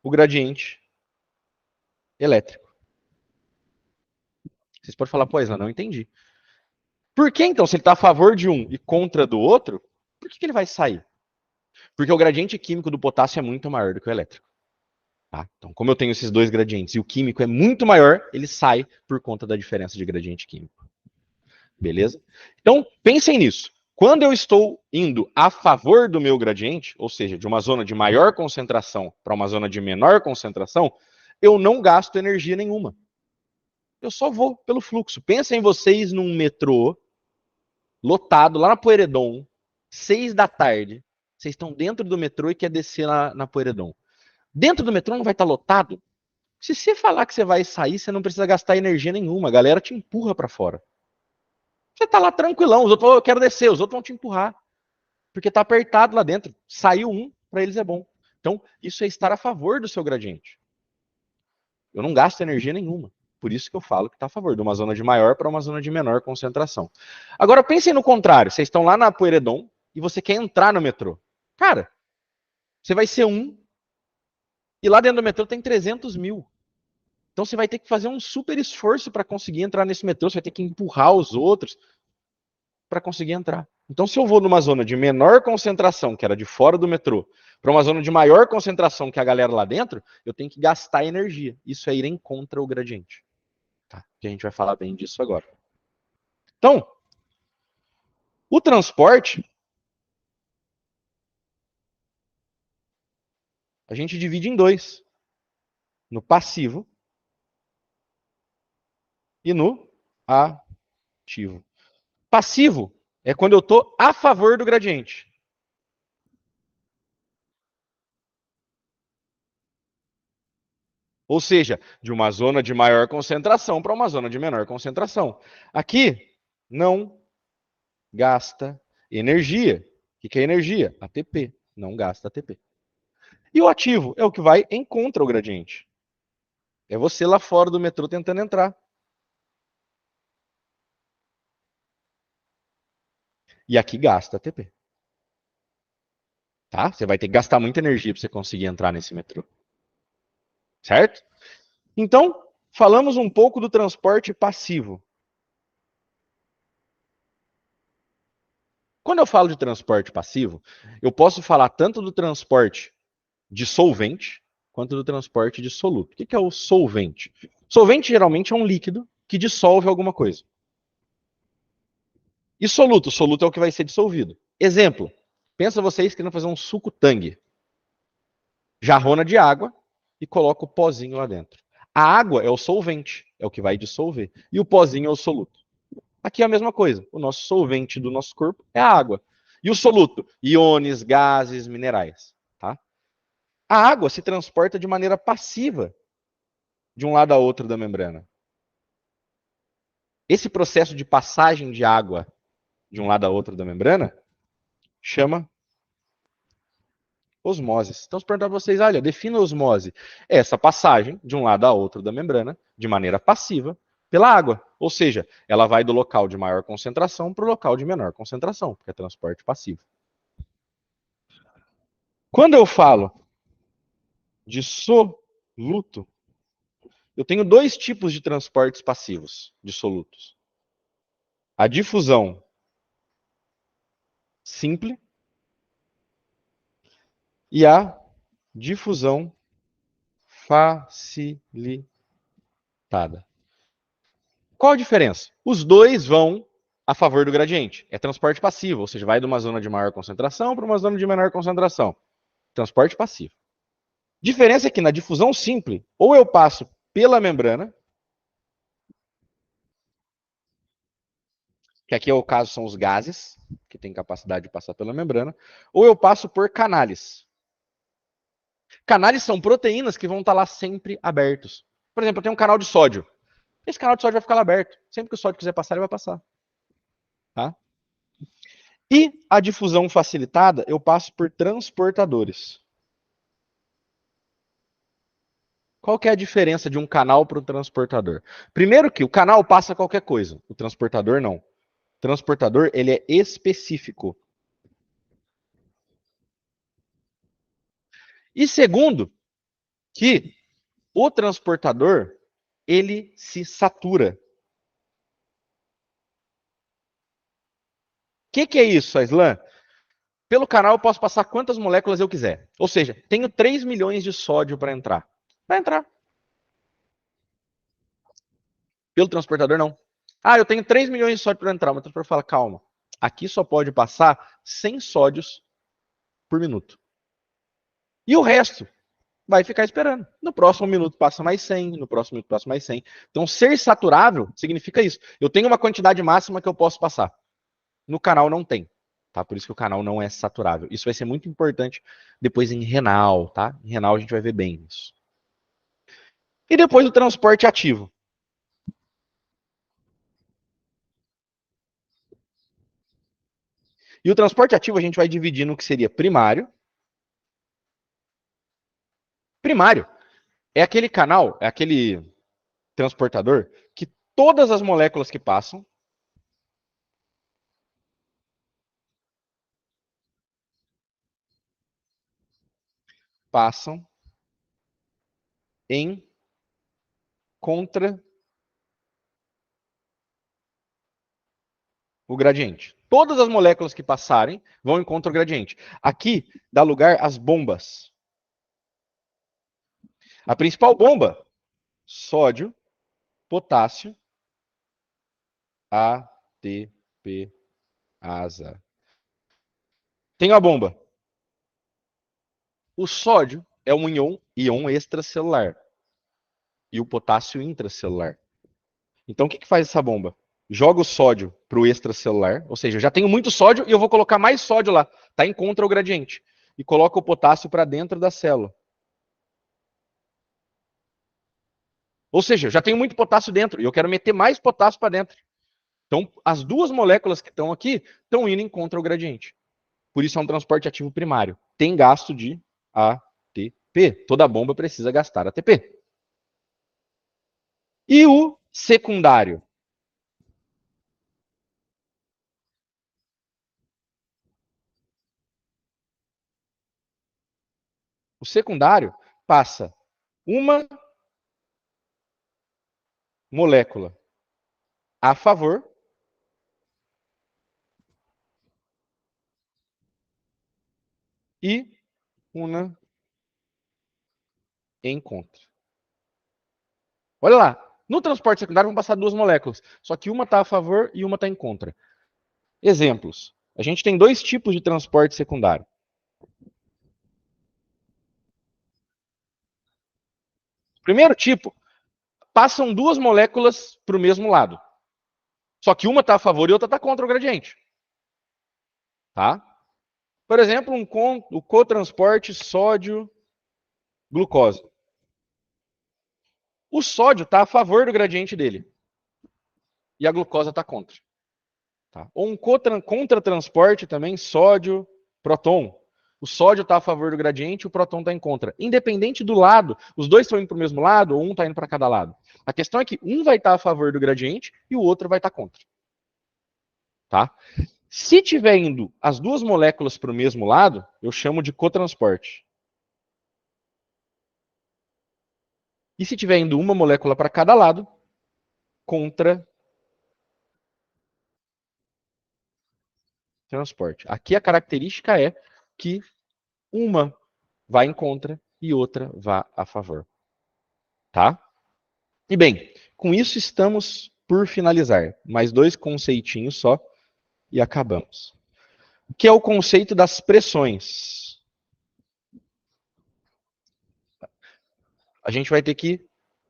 o gradiente elétrico. Vocês podem falar, pois, eu não entendi. Por que então, se ele está a favor de um e contra do outro, por que ele vai sair? Porque o gradiente químico do potássio é muito maior do que o elétrico. Tá? Então, como eu tenho esses dois gradientes e o químico é muito maior, ele sai por conta da diferença de gradiente químico. Beleza? Então, pensem nisso. Quando eu estou indo a favor do meu gradiente, ou seja, de uma zona de maior concentração para uma zona de menor concentração, eu não gasto energia nenhuma. Eu só vou pelo fluxo. Pensem vocês num metrô lotado lá na Pueyrredon, 6 da tarde. Vocês estão dentro do metrô e quer descer na Pueyrredon. Dentro do metrô não vai estar lotado? Se você falar que você vai sair, você não precisa gastar energia nenhuma. A galera te empurra para fora. Você tá lá tranquilão, os outros falam, eu quero descer, os outros vão te empurrar. Porque tá apertado lá dentro. Saiu um, para eles é bom. Então, isso é estar a favor do seu gradiente. Eu não gasto energia nenhuma. Por isso que eu falo que está a favor de uma zona de maior para uma zona de menor concentração. Agora, pensem no contrário. Vocês estão lá na Pueyrredon e você quer entrar no metrô. Cara, você vai ser um e lá dentro do metrô tem 300 mil. Então você vai ter que fazer um super esforço para conseguir entrar nesse metrô. Você vai ter que empurrar os outros para conseguir entrar. Então, se eu vou numa zona de menor concentração, que era de fora do metrô, para uma zona de maior concentração, que é a galera lá dentro, eu tenho que gastar energia. Isso é ir em contra o gradiente. Tá? Que a gente vai falar bem disso agora. Então, o transporte, a gente divide em dois. No passivo e no ativo. Passivo é quando eu estou a favor do gradiente. Ou seja, de uma zona de maior concentração para uma zona de menor concentração. Aqui não gasta energia. O que é energia? ATP. Não gasta ATP. E o ativo é o que vai em contra o gradiente. É você lá fora do metrô tentando entrar. E aqui gasta ATP. Tá? Você vai ter que gastar muita energia para você conseguir entrar nesse metrô. Certo? Então, falamos um pouco do transporte passivo. Quando eu falo de transporte passivo, eu posso falar tanto do transporte de solvente quanto do transporte de soluto. O que é o solvente? Solvente geralmente é um líquido que dissolve alguma coisa. E soluto? Soluto é o que vai ser dissolvido. Exemplo, pensa vocês querendo fazer um suco tangue. Jarrona de água e coloca o pozinho lá dentro. A água é o solvente, é o que vai dissolver. E o pozinho é o soluto. Aqui é a mesma coisa. O nosso solvente do nosso corpo é a água. E o soluto? Íons, gases, minerais. Tá? A água se transporta de maneira passiva de um lado a outro da membrana. Esse processo de passagem de água de um lado a outro da membrana chama osmose. Então, se perguntar para vocês, olha, defina a osmose. É essa passagem de um lado a outro da membrana, de maneira passiva, pela água. Ou seja, ela vai do local de maior concentração para o local de menor concentração, porque é transporte passivo. Quando eu falo de soluto, eu tenho dois tipos de transportes passivos de solutos. A difusão simples e a difusão facilitada. Qual a diferença? Os dois vão a favor do gradiente. É transporte passivo, ou seja, vai de uma zona de maior concentração para uma zona de menor concentração. Transporte passivo. Diferença é que na difusão simples, ou eu passo pela membrana, que aqui é o caso, são os gases, que tem capacidade de passar pela membrana, ou eu passo por canais. Canais são proteínas que vão estar lá sempre abertos. Por exemplo, eu tenho um canal de sódio. Esse canal de sódio vai ficar lá aberto. Sempre que o sódio quiser passar, ele vai passar. Tá? E a difusão facilitada, eu passo por transportadores. Qual que é a diferença de um canal para o transportador? Primeiro que o canal passa qualquer coisa, o transportador não. O transportador, ele é específico. E segundo, que o transportador, ele se satura. O que é isso, Aislan? Pelo canal eu posso passar quantas moléculas eu quiser. Ou seja, tenho 3 milhões de sódio para entrar. Vai entrar. Pelo transportador, não. Ah, eu tenho 3 milhões de sódio para entrar. Mas o transportador fala, calma. Aqui só pode passar 100 sódios por minuto. E o resto vai ficar esperando. No próximo minuto passa mais 100, no próximo minuto passa mais 100. Então, ser saturável significa isso. Eu tenho uma quantidade máxima que eu posso passar. No canal não tem. Tá? Por isso que o canal não é saturável. Isso vai ser muito importante depois em renal, tá? Em renal a gente vai ver bem isso. E depois o transporte ativo. E o transporte ativo a gente vai dividir no que seria primário. Primário é aquele canal, é aquele transportador que todas as moléculas que passam em contra o gradiente. Todas as moléculas que passarem vão em contra o gradiente. Aqui dá lugar às bombas. A principal bomba, sódio, potássio, ATP, asa. Tem a bomba. O sódio é um íon extracelular e o potássio intracelular. Então o que faz essa bomba? Joga o sódio para o extracelular, ou seja, eu já tenho muito sódio e eu vou colocar mais sódio lá. Está em contra o gradiente. E coloca o potássio para dentro da célula. Ou seja, eu já tenho muito potássio dentro e eu quero meter mais potássio para dentro. Então, as duas moléculas que estão aqui estão indo em contra o gradiente. Por isso é um transporte ativo primário. Tem gasto de ATP. Toda bomba precisa gastar ATP. E o secundário? O secundário passa uma molécula a favor e uma em contra. Olha lá, no transporte secundário vão passar duas moléculas, só que uma está a favor e uma está em contra. Exemplos. A gente tem dois tipos de transporte secundário. Primeiro tipo, passam duas moléculas para o mesmo lado. Só que uma está a favor e outra está contra o gradiente. Tá? Por exemplo, o cotransporte sódio-glucose. O sódio está a favor do gradiente dele. E a glucose está contra. Tá? Ou um contratransporte também, sódio-próton. O sódio está a favor do gradiente, o próton está em contra. Independente do lado, os dois estão indo para o mesmo lado, ou um está indo para cada lado. A questão é que um vai estar a favor do gradiente e o outro vai estar contra. Tá? Se tiver indo as duas moléculas para o mesmo lado, eu chamo de cotransporte. E se tiver indo uma molécula para cada lado, contratransporte. Aqui a característica é que uma vai em contra e outra vá a favor. Tá? E bem, com isso estamos por finalizar. Mais 2 conceitinhos só e acabamos. O que é o conceito das pressões? A gente vai ter que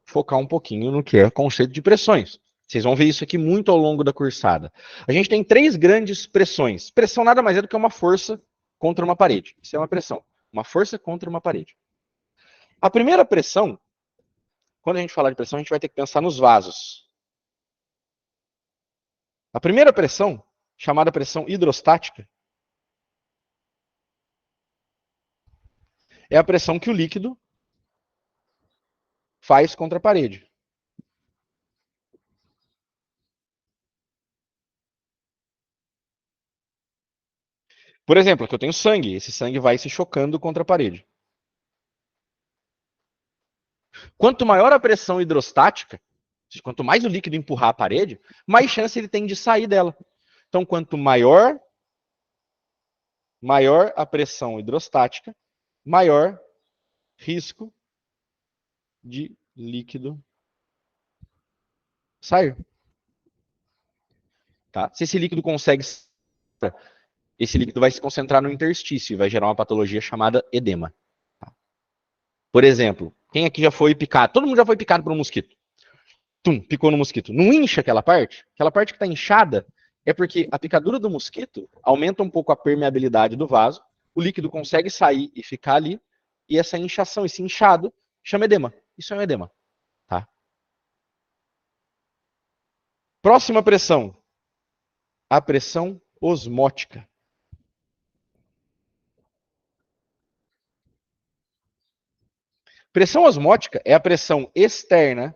focar um pouquinho no que é o conceito de pressões. Vocês vão ver isso aqui muito ao longo da cursada. A gente tem 3 grandes pressões. Pressão nada mais é do que uma força contra uma parede. Isso é uma pressão. Uma força contra uma parede. A primeira pressão, quando a gente falar de pressão, a gente vai ter que pensar nos vasos. A primeira pressão, chamada pressão hidrostática, é a pressão que o líquido faz contra a parede. Por exemplo, aqui eu tenho sangue. Esse sangue vai se chocando contra a parede. Quanto maior a pressão hidrostática, quanto mais o líquido empurrar a parede, mais chance ele tem de sair dela. Então, quanto maior a pressão hidrostática, maior risco de líquido sair. Tá? Se esse líquido consegue, esse líquido vai se concentrar no interstício e vai gerar uma patologia chamada edema. Por exemplo, quem aqui já foi picado? Todo mundo já foi picado por um mosquito. Picou no mosquito. Não incha aquela parte? Aquela parte que está inchada é porque a picadura do mosquito aumenta um pouco a permeabilidade do vaso, o líquido consegue sair e ficar ali, e essa inchação, esse inchado, chama edema. Isso é um edema. Tá? Próxima pressão. A pressão osmótica. Pressão osmótica é a pressão externa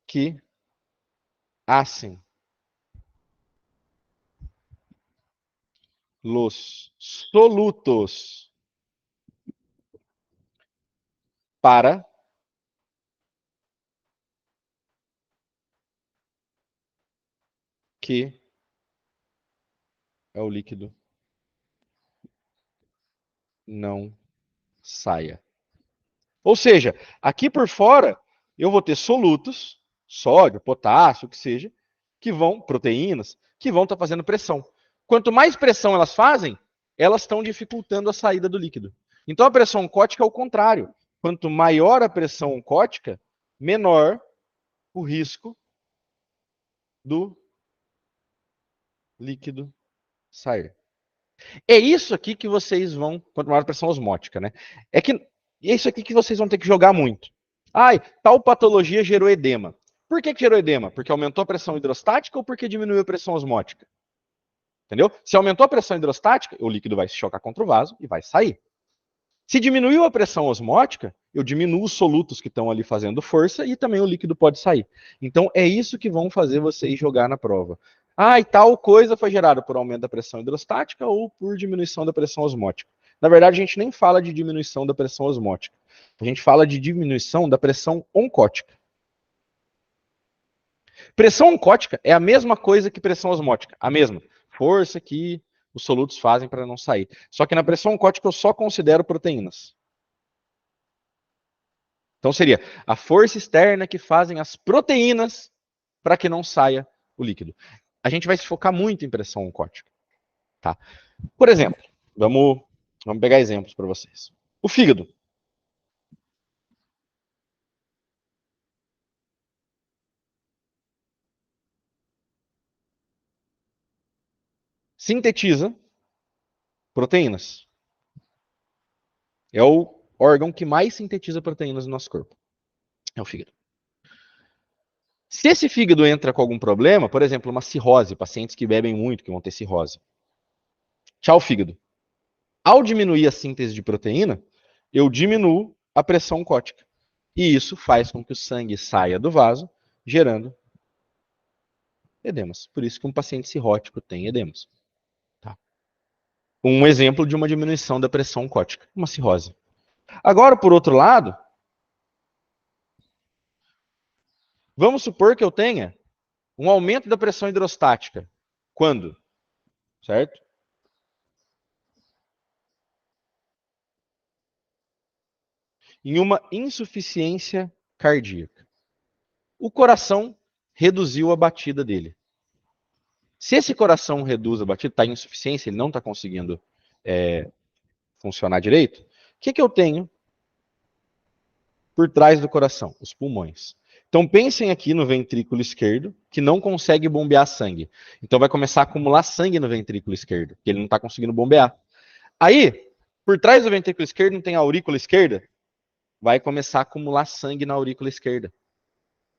que hacen los solutos para que é o líquido não saia. Ou seja, aqui por fora eu vou ter solutos, sódio, potássio, o que seja, que vão, proteínas, que vão estar fazendo pressão. Quanto mais pressão elas fazem, elas estão dificultando a saída do líquido. Então a pressão oncótica é o contrário. Quanto maior a pressão oncótica, menor o risco do líquido sair. É isso aqui que vocês vão, quanto maior a pressão osmótica, né? É isso aqui que vocês vão ter que jogar muito. Ai, tal patologia gerou edema. Por que gerou edema? Porque aumentou a pressão hidrostática ou porque diminuiu a pressão osmótica? Entendeu? Se aumentou a pressão hidrostática, o líquido vai se chocar contra o vaso e vai sair. Se diminuiu a pressão osmótica, eu diminuo os solutos que estão ali fazendo força e também o líquido pode sair. Então é isso que vão fazer vocês jogar na prova. Ah, e tal coisa foi gerada por aumento da pressão hidrostática ou por diminuição da pressão osmótica. Na verdade, a gente nem fala de diminuição da pressão osmótica. A gente fala de diminuição da pressão oncótica. Pressão oncótica é a mesma coisa que pressão osmótica. A mesma. Força que os solutos fazem para não sair. Só que na pressão oncótica eu só considero proteínas. Então seria a força externa que fazem as proteínas para que não saia o líquido. A gente vai se focar muito em pressão oncótica. Tá? Por exemplo, vamos pegar exemplos para vocês. O fígado. Sintetiza proteínas. É o órgão que mais sintetiza proteínas no nosso corpo. É o fígado. Se esse fígado entra com algum problema, por exemplo, uma cirrose, pacientes que bebem muito, que vão ter cirrose. Tchau, fígado. Ao diminuir a síntese de proteína, eu diminuo a pressão oncótica. E isso faz com que o sangue saia do vaso gerando edemas. Por isso que um paciente cirrótico tem edemas. Tá? Um exemplo de uma diminuição da pressão ótica, uma cirrose. Agora, por outro lado, vamos supor que eu tenha um aumento da pressão hidrostática. Quando? Certo? Em uma insuficiência cardíaca. O coração reduziu a batida dele. Se esse coração reduz a batida, está em insuficiência, ele não está conseguindo funcionar direito, o que eu tenho por trás do coração? Os pulmões. Então pensem aqui no ventrículo esquerdo, que não consegue bombear sangue. Então vai começar a acumular sangue no ventrículo esquerdo, que ele não está conseguindo bombear. Aí, por trás do ventrículo esquerdo não tem a aurícula esquerda? Vai começar a acumular sangue na aurícula esquerda.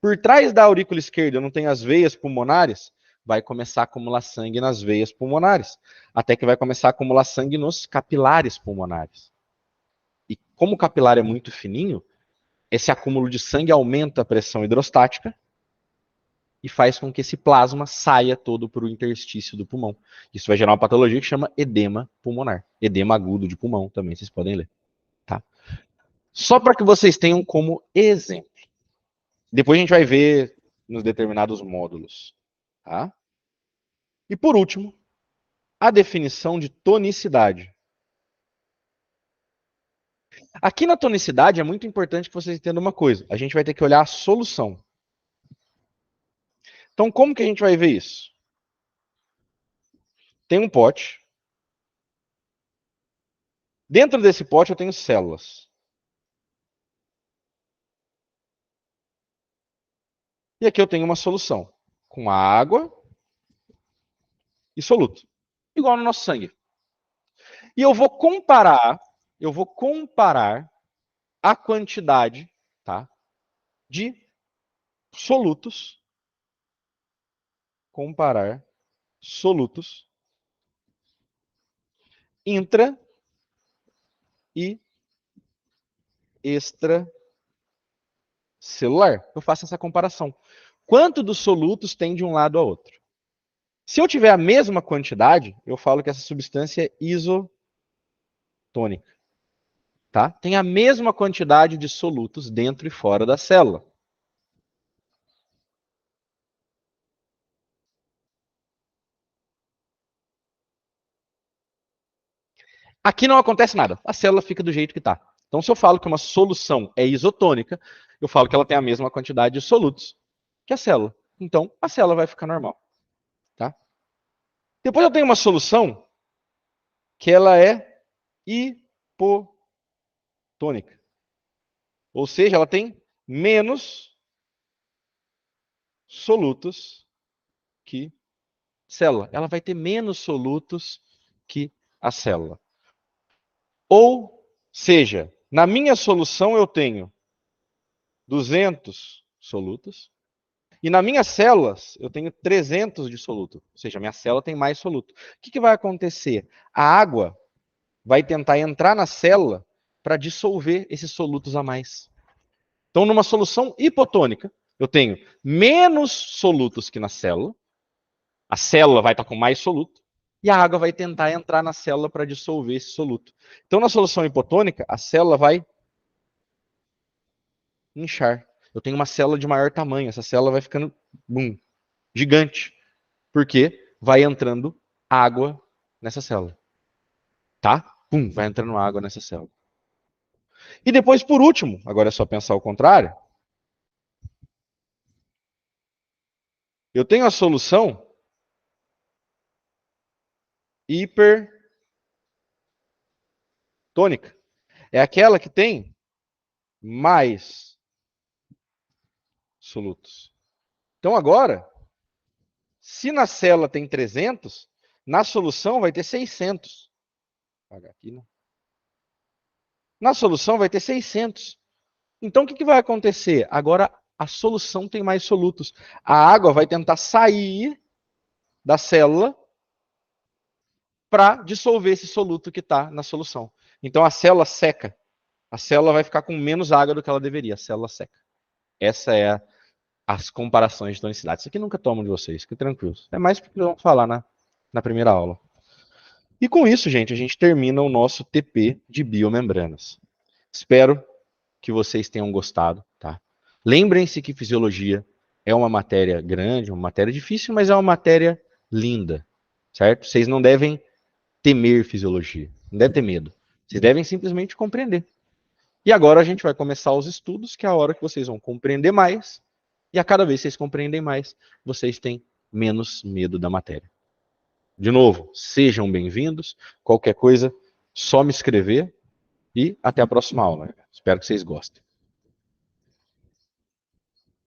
Por trás da aurícula esquerda não tem as veias pulmonares? Vai começar a acumular sangue nas veias pulmonares. Até que vai começar a acumular sangue nos capilares pulmonares. E como o capilar é muito fininho, esse acúmulo de sangue aumenta a pressão hidrostática e faz com que esse plasma saia todo para o interstício do pulmão. Isso vai gerar uma patologia que chama edema pulmonar. Edema agudo de pulmão também, vocês podem ler. Tá? Só para que vocês tenham como exemplo. Depois a gente vai ver nos determinados módulos. Tá? E por último, a definição de tonicidade. Aqui na tonicidade é muito importante que vocês entendam uma coisa. A gente vai ter que olhar a solução. Então, como que a gente vai ver isso? Tem um pote. Dentro desse pote eu tenho células. E aqui eu tenho uma solução com água e soluto, igual no nosso sangue. E eu vou comparar a quantidade, tá, de solutos, comparar solutos intra e extracelular. Eu faço essa comparação. Quanto dos solutos tem de um lado a outro? Se eu tiver a mesma quantidade, eu falo que essa substância é isotônica. Tá? Tem a mesma quantidade de solutos dentro e fora da célula. Aqui não acontece nada. A célula fica do jeito que está. Então, se eu falo que uma solução é isotônica, eu falo que ela tem a mesma quantidade de solutos que a célula. Então, a célula vai ficar normal. Tá? Depois eu tenho uma solução que ela é hipotônica. Ou seja, ela tem menos solutos que célula. Ela vai ter menos solutos que a célula. Ou seja, na minha solução eu tenho 200 solutos e nas minhas células eu tenho 300 de soluto. Ou seja, a minha célula tem mais soluto. O que vai acontecer? A água vai tentar entrar na célula para dissolver esses solutos a mais. Então, numa solução hipotônica, eu tenho menos solutos que na célula, a célula vai estar com mais soluto, e a água vai tentar entrar na célula para dissolver esse soluto. Então, na solução hipotônica, a célula vai inchar. Eu tenho uma célula de maior tamanho, essa célula vai ficando gigante, porque vai entrando água nessa célula. Tá? Vai entrando água nessa célula. E depois, por último, agora é só pensar o contrário, eu tenho a solução hipertônica. É aquela que tem mais solutos. Então agora, se na célula tem 300, na solução vai ter 600. Vou apagar aqui, né? Na solução vai ter 600. Então o que vai acontecer? Agora a solução tem mais solutos. A água vai tentar sair da célula para dissolver esse soluto que está na solução. Então a célula seca. A célula vai ficar com menos água do que ela deveria. A célula seca. Essa é as comparações de tonicidade. Isso aqui nunca tomo de vocês, fiquem tranquilos. É mais porque vamos falar na primeira aula. E com isso, gente, a gente termina o nosso TP de biomembranas. Espero que vocês tenham gostado, tá? Lembrem-se que fisiologia é uma matéria grande, uma matéria difícil, mas é uma matéria linda, certo? Vocês não devem temer fisiologia, não devem ter medo. Vocês devem simplesmente compreender. E agora a gente vai começar os estudos, que é a hora que vocês vão compreender mais, e a cada vez que vocês compreendem mais, vocês têm menos medo da matéria. De novo, sejam bem-vindos. Qualquer coisa, só me escrever e até a próxima aula. Espero que vocês gostem.